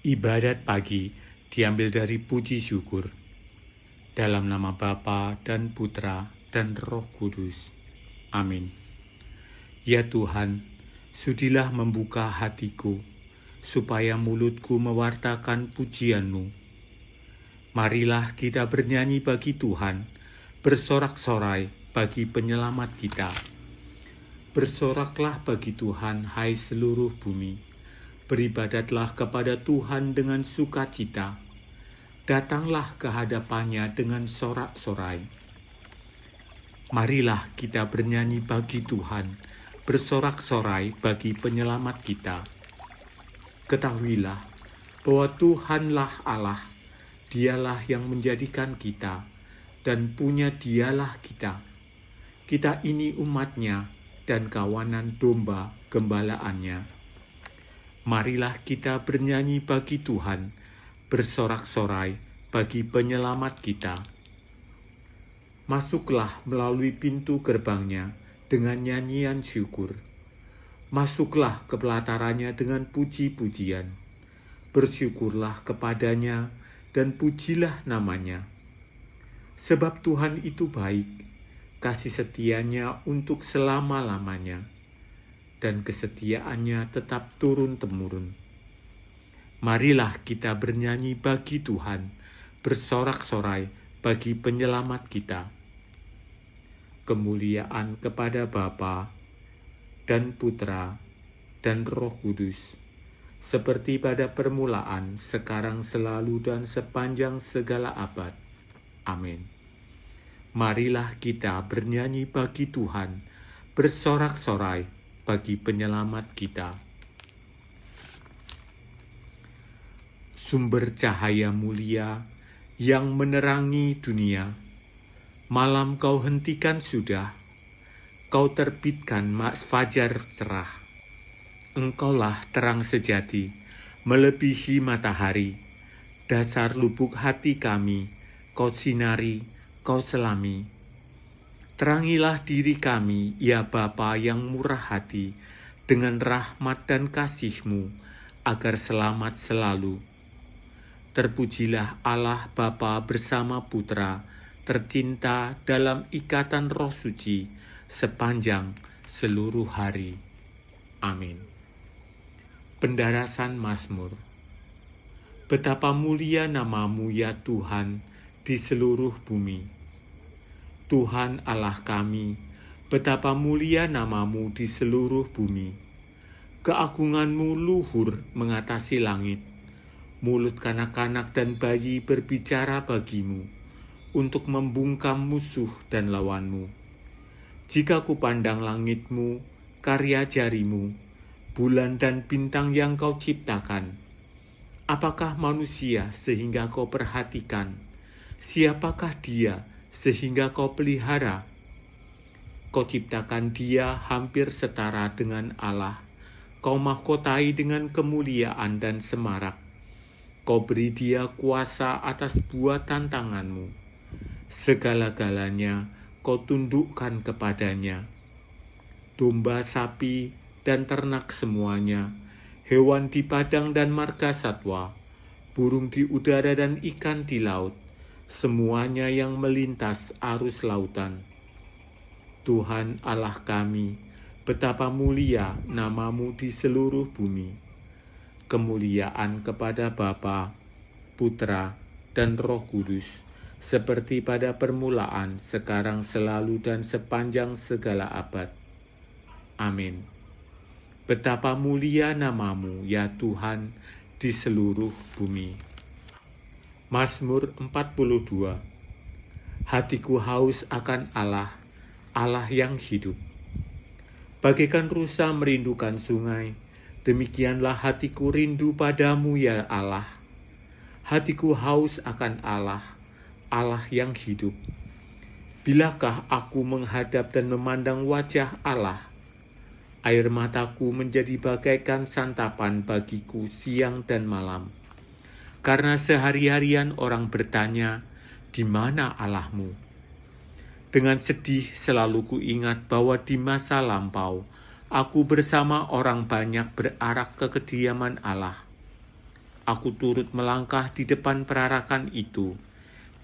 Ibadat pagi diambil dari puji syukur. Dalam nama Bapa dan Putra dan Roh Kudus. Amin. Ya Tuhan, sudilah membuka hatiku, supaya mulutku mewartakan pujian-Mu. Marilah kita bernyanyi bagi Tuhan, bersorak-sorai bagi penyelamat kita. Bersoraklah bagi Tuhan, hai seluruh bumi. Beribadatlah kepada Tuhan dengan sukacita. Datanglah ke hadapannya dengan sorak-sorai. Marilah kita bernyanyi bagi Tuhan, bersorak-sorai bagi penyelamat kita. Ketahuilah bahwa Tuhanlah Allah, Dialah yang menjadikan kita, dan punya Dialah kita. Kita ini umat-Nya dan kawanan domba gembalaannya. Marilah kita bernyanyi bagi Tuhan, bersorak-sorai bagi penyelamat kita. Masuklah melalui pintu gerbangnya dengan nyanyian syukur. Masuklah ke pelatarannya dengan puji-pujian. Bersyukurlah kepadanya dan pujilah namanya. Sebab Tuhan itu baik, kasih setianya untuk selama-lamanya, dan kesetiaannya tetap turun-temurun. Marilah kita bernyanyi bagi Tuhan, bersorak-sorai bagi penyelamat kita. Kemuliaan kepada Bapa dan Putra dan Roh Kudus, seperti pada permulaan, sekarang, selalu, dan sepanjang segala abad. Amin. Marilah kita bernyanyi bagi Tuhan, bersorak-sorai bagi penyelamat kita. Sumber cahaya mulia yang menerangi dunia, malam kau hentikan sudah, kau terbitkan fajar cerah. Engkaulah terang sejati, melebihi matahari, dasar lubuk hati kami, kau sinari, kau selami. Terangilah diri kami, ya Bapa yang murah hati, dengan rahmat dan kasih-Mu, agar selamat selalu. Terpujilah Allah Bapa bersama Putra, tercinta dalam ikatan Roh Suci, sepanjang seluruh hari. Amin. Pendarasan Mazmur. Betapa mulia nama-Mu ya Tuhan di seluruh bumi. Tuhan Allah kami, betapa mulia nama-Mu di seluruh bumi. Keagungan-Mu luhur mengatasi langit. Mulut kanak-kanak dan bayi berbicara bagi-Mu, untuk membungkam musuh dan lawan-Mu. Jika kupandang langit-Mu, karya jari-Mu, bulan dan bintang yang Kau ciptakan, apakah manusia sehingga Kau perhatikan? Siapakah dia sehingga Kau pelihara? Kau ciptakan dia hampir setara dengan Allah. Kau mahkotai dengan kemuliaan dan semarak. Kau beri dia kuasa atas buatan tangan-Mu. Segala-galanya Kau tundukkan kepadanya. Domba, sapi, dan ternak semuanya, hewan di padang dan marga satwa, burung di udara dan ikan di laut, semuanya yang melintas arus lautan. Tuhan Allah kami, betapa mulia nama-Mu di seluruh bumi. Kemuliaan kepada Bapa, Putra, dan Roh Kudus, seperti pada permulaan, sekarang, selalu, dan sepanjang segala abad. Amin. Betapa mulia nama-Mu ya Tuhan di seluruh bumi. Mazmur 42. Hatiku haus akan Allah, Allah yang hidup. Bagaikan rusa merindukan sungai, demikianlah hatiku rindu padamu ya Allah. Hatiku haus akan Allah, Allah yang hidup. Bilakah aku menghadap dan memandang wajah Allah? Air mataku menjadi bagaikan santapan bagiku siang dan malam. Karena sehari-harian orang bertanya, di mana Allah-Mu? Dengan sedih selalu kuingat bahwa di masa lampau, aku bersama orang banyak berarak ke kediaman Allah. Aku turut melangkah di depan perarakan itu,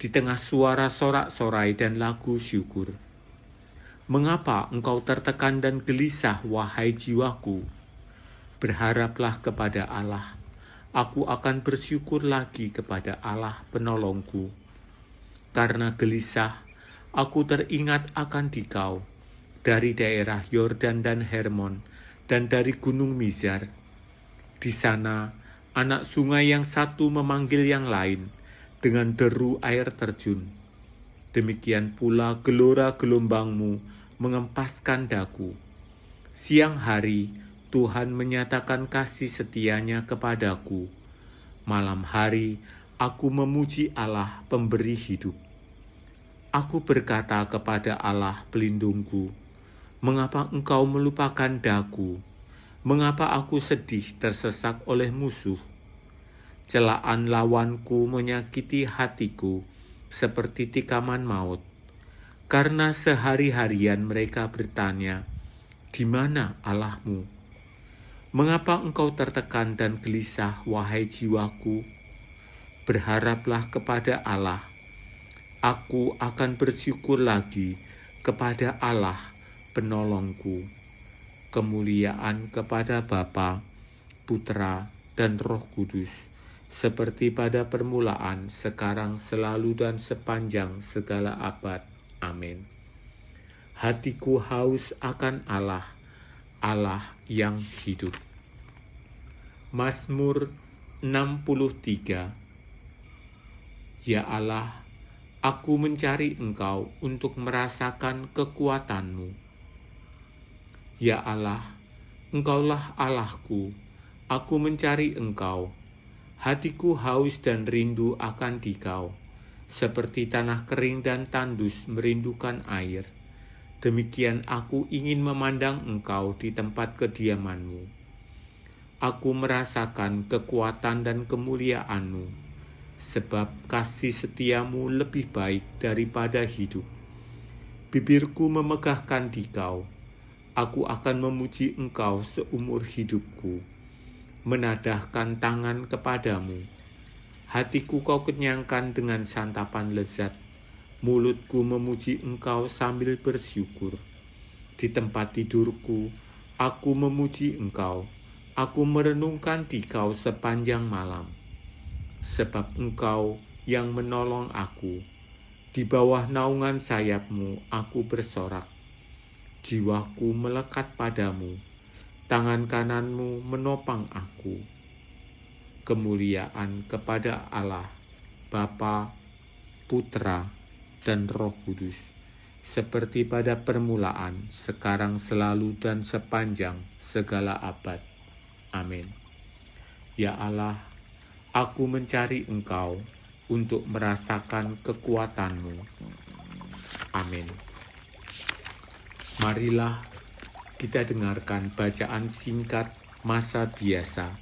di tengah suara sorak-sorai dan lagu syukur. Mengapa engkau tertekan dan gelisah, wahai jiwaku? Berharaplah kepada Allah. Aku akan bersyukur lagi kepada Allah penolongku. Karena gelisah, aku teringat akan Dikau, dari daerah Yordan dan Hermon, dan dari gunung Mizar. Di sana, anak sungai yang satu memanggil yang lain dengan deru air terjun. Demikian pula gelora gelombangmu mengempaskan daku. Siang hari, Tuhan menyatakan kasih setianya kepadaku. Malam hari, aku memuji Allah pemberi hidup. Aku berkata kepada Allah pelindungku, mengapa engkau melupakan daku? Mengapa aku sedih tersesak oleh musuh? Celaan lawanku menyakiti hatiku seperti tikaman maut. Karena sehari-harian mereka bertanya, di mana Allahmu? Mengapa engkau tertekan dan gelisah, wahai jiwaku? Berharaplah kepada Allah. Aku akan bersyukur lagi kepada Allah penolongku. Kemuliaan kepada Bapa, Putra, dan Roh Kudus, seperti pada permulaan, sekarang, selalu, dan sepanjang segala abad. Amin. Hatiku haus akan Allah, Allah yang hidup. Mazmur 63. Ya Allah, aku mencari Engkau untuk merasakan kekuatan-Mu. Ya Allah, Engkaulah Allahku, aku mencari Engkau. Hatiku haus dan rindu akan Dikau, seperti tanah kering dan tandus merindukan air. Demikian aku ingin memandang Engkau di tempat kediaman-Mu. Aku merasakan kekuatan dan kemuliaan-Mu, sebab kasih setiamu lebih baik daripada hidup. Bibirku memegahkan Dikau. Aku akan memuji Engkau seumur hidupku, menadahkan tangan kepadamu. Hatiku Kau kenyangkan dengan santapan lezat, mulutku memuji Engkau sambil bersyukur. Di tempat tidurku, aku memuji Engkau, aku merenungkan Dikau sepanjang malam. Sebab Engkau yang menolong aku, di bawah naungan sayap-Mu aku bersorak. Jiwaku melekat padamu, tangan kanan-Mu menopang aku. Kemuliaan kepada Allah, Bapa, Putra, dan Roh Kudus, seperti pada permulaan, sekarang, selalu, dan sepanjang segala abad. Amin. Ya Allah, aku mencari Engkau untuk merasakan kekuatan-Mu. Amin. Marilah kita dengarkan bacaan singkat masa biasa.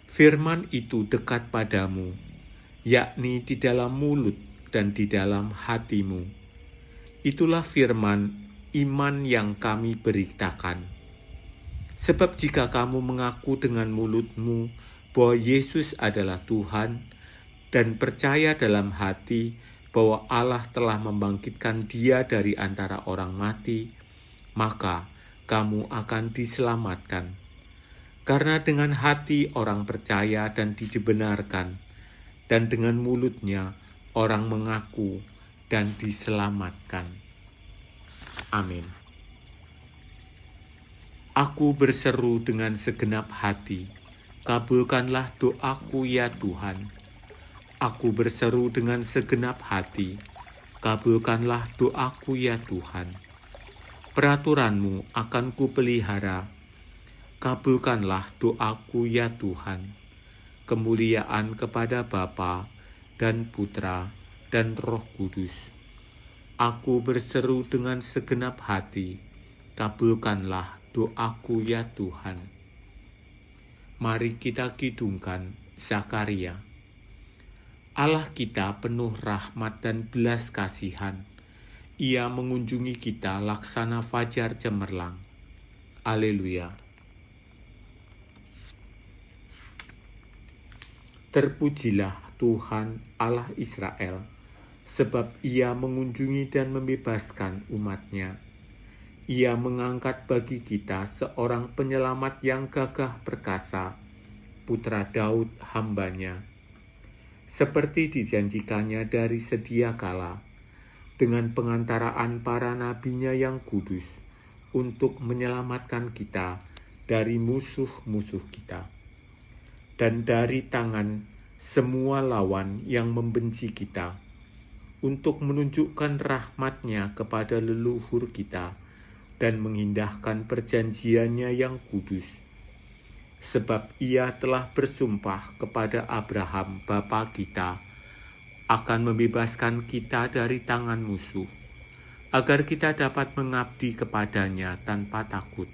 Firman itu dekat padamu, yakni di dalam mulut dan di dalam hatimu. Itulah firman iman yang kami beritakan. Sebab jika kamu mengaku dengan mulutmu bahwa Yesus adalah Tuhan dan percaya dalam hati bahwa Allah telah membangkitkan Dia dari antara orang mati, maka kamu akan diselamatkan. Karena dengan hati orang percaya dan dibenarkan, dan dengan mulutnya orang mengaku dan diselamatkan. Amin. Aku berseru dengan segenap hati, kabulkanlah doaku ya Tuhan. Aku berseru dengan segenap hati, kabulkanlah doaku ya Tuhan. Peraturan-Mu akan kupelihara, kabulkanlah doaku ya Tuhan. Kemuliaan kepada Bapa dan Putra dan Roh Kudus. Aku berseru dengan segenap hati, kabulkanlah doaku ya Tuhan. Mari kita kidungkan Zakaria. Allah kita penuh rahmat dan belas kasihan. Ia mengunjungi kita laksana fajar cemerlang. Haleluya. Terpujilah Tuhan Allah Israel, sebab Ia mengunjungi dan membebaskan umat-Nya. Ia mengangkat bagi kita seorang penyelamat yang gagah perkasa, putra Daud hamba-Nya. Seperti dijanjikannya dari sedia kala, dengan pengantaraan para nabi-Nya yang kudus, untuk menyelamatkan kita dari musuh-musuh kita, dan dari tangan semua lawan yang membenci kita, untuk menunjukkan rahmat-Nya kepada leluhur kita, dan mengindahkan perjanjian-Nya yang kudus. Sebab Ia telah bersumpah kepada Abraham bapa kita, akan membebaskan kita dari tangan musuh, agar kita dapat mengabdi kepada-Nya tanpa takut,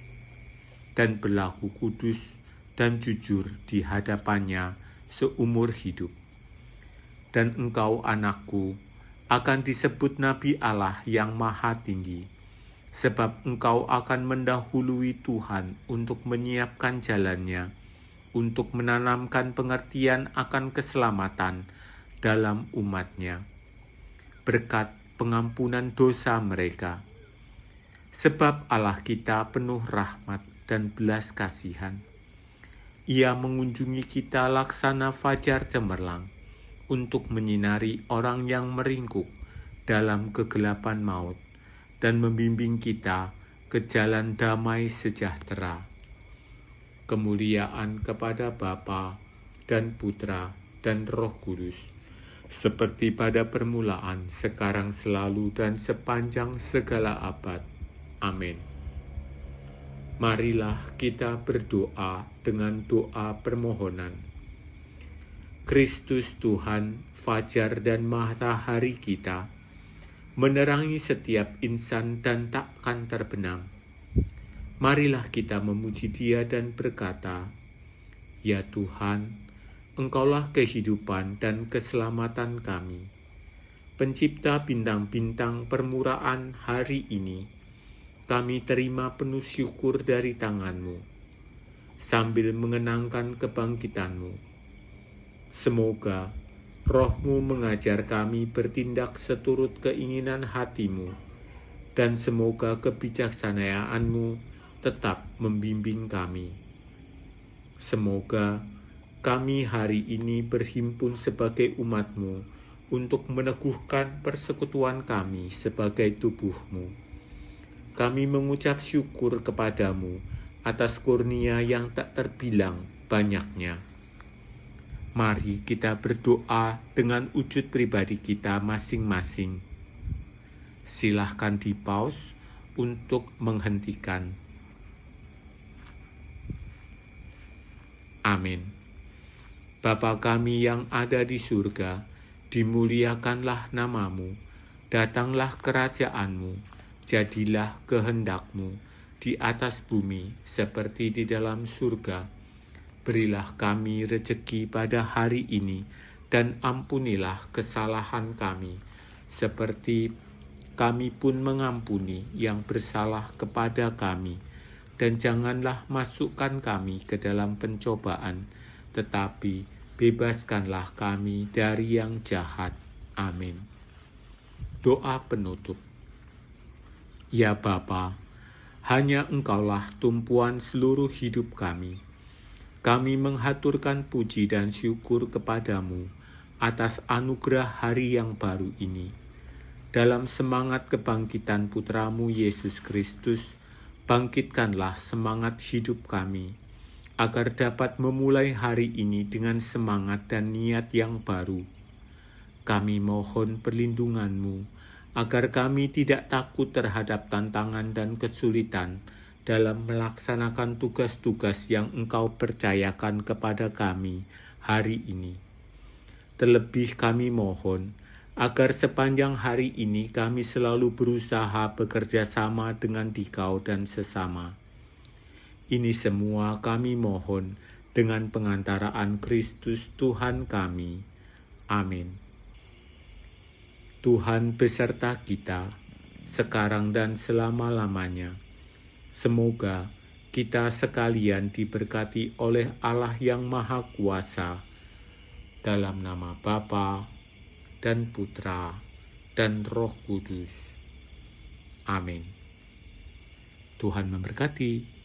dan berlaku kudus dan jujur di hadapan-Nya seumur hidup. Dan engkau, anakku, akan disebut Nabi Allah yang Maha Tinggi, sebab engkau akan mendahului Tuhan untuk menyiapkan jalan-Nya, untuk menanamkan pengertian akan keselamatan dalam umat-Nya, berkat pengampunan dosa mereka. Sebab Allah kita penuh rahmat dan belas kasihan. Ia mengunjungi kita laksana fajar cemerlang, untuk menyinari orang yang meringkuk dalam kegelapan maut, dan membimbing kita ke jalan damai sejahtera. Kemuliaan kepada Bapa dan Putra dan Roh Kudus, seperti pada permulaan, sekarang, selalu, dan sepanjang segala abad. Amin. Marilah kita berdoa dengan doa permohonan. Kristus Tuhan, fajar dan matahari kita, menerangi setiap insan dan takkan terbenam. Marilah kita memuji Dia dan berkata, Ya Tuhan, Engkaulah kehidupan dan keselamatan kami. Pencipta bintang-bintang permuraan hari ini, kami terima penuh syukur dari tangan-Mu, sambil mengenangkan kebangkitan-Mu. Semoga Roh-Mu mengajar kami bertindak seturut keinginan hati-Mu, dan semoga kebijaksanaan-Mu tetap membimbing kami. Semoga kami hari ini berhimpun sebagai umat-Mu untuk meneguhkan persekutuan kami sebagai tubuh-Mu. Kami mengucap syukur kepadamu atas kurnia yang tak terbilang banyaknya. Mari kita berdoa dengan wujud pribadi kita masing-masing. Silahkan di-pause untuk menghentikan. Amin. Bapa kami yang ada di surga, dimuliakanlah nama-Mu, datanglah kerajaan-Mu, jadilah kehendak-Mu di atas bumi seperti di dalam surga. Berilah kami rejeki pada hari ini, dan ampunilah kesalahan kami, seperti kami pun mengampuni yang bersalah kepada kami. Dan janganlah masukkan kami ke dalam pencobaan, tetapi bebaskanlah kami dari yang jahat. Amin. Doa penutup. Ya Bapa, hanya Engkaulah tumpuan seluruh hidup kami. Kami menghaturkan puji dan syukur kepadamu atas anugerah hari yang baru ini. Dalam semangat kebangkitan Putra-Mu Yesus Kristus, bangkitkanlah semangat hidup kami, agar dapat memulai hari ini dengan semangat dan niat yang baru. Kami mohon perlindungan-Mu, agar kami tidak takut terhadap tantangan dan kesulitan dalam melaksanakan tugas-tugas yang Engkau percayakan kepada kami hari ini. Terlebih kami mohon, agar sepanjang hari ini kami selalu berusaha bekerja sama dengan Dikau dan sesama. Ini semua kami mohon dengan pengantaraan Kristus Tuhan kami. Amin. Tuhan beserta kita, sekarang dan selama-lamanya. Semoga kita sekalian diberkati oleh Allah yang Maha Kuasa, dalam nama Bapa dan Putra dan Roh Kudus. Amin. Tuhan memberkati.